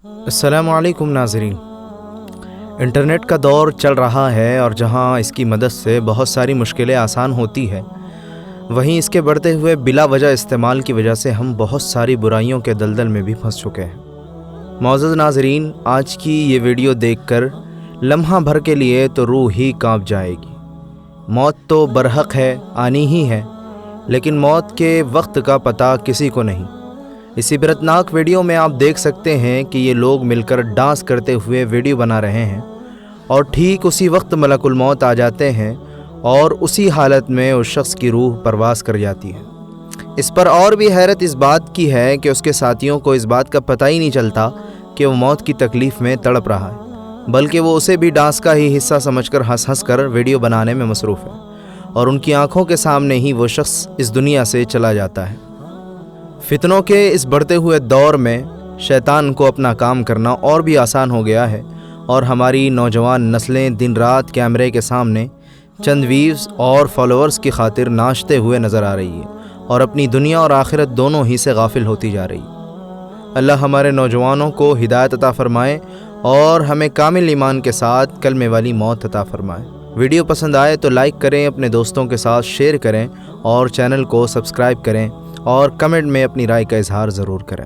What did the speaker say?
अस्सलामु अलैकुम नाज़रीन। इंटरनेट का दौर चल रहा है और जहां इसकी मदद से बहुत सारी मुश्किलें आसान होती है, वहीं इसके बढ़ते हुए बिला वजह इस्तेमाल की वजह से हम बहुत सारी बुराइयों के दलदल में भी फंस चुके हैं। मौजूद नाज़रीन, आज की ये वीडियो देखकर लम्हा भर के लिए तो रूह ही कांप जाएगी। मौत तो बरहक है, आनी ही है, लेकिन मौत के वक्त का पता किसी को नहीं। इस इबरतनाक वीडियो में आप देख सकते हैं कि ये लोग मिलकर डांस करते हुए वीडियो बना रहे हैं और ठीक उसी वक्त मलकुल मौत आ जाते हैं और उसी हालत में उस शख्स की रूह परवास कर जाती है। इस पर और भी हैरत इस बात की है कि उसके साथियों को इस बात का पता ही नहीं चलता कि वो मौत की तकलीफ़ में तड़प रहा है, बल्कि वो उसे भी डांस का ही हिस्सा समझकर हंस हंस कर वीडियो बनाने में मसरूफ़ है और उनकी आंखों के सामने ही वो शख्स इस दुनिया से चला जाता है। फितनों के इस बढ़ते हुए दौर में शैतान को अपना काम करना और भी आसान हो गया है और हमारी नौजवान नस्लें दिन रात कैमरे के सामने चंद व्यूज़ और फॉलोअर्स की खातिर नाचते हुए नज़र आ रही है और अपनी दुनिया और आखिरत दोनों ही से गाफिल होती जा रही है। अल्लाह हमारे नौजवानों को हिदायत अता फ़रमाए और हमें कामिल ईमान के साथ कलमे वाली मौत अता फ़रमाए। वीडियो पसंद आए तो लाइक करें, अपने दोस्तों के साथ शेयर करें और चैनल को सब्सक्राइब करें और कमेंट में अपनी राय का इजहार ज़रूर करें।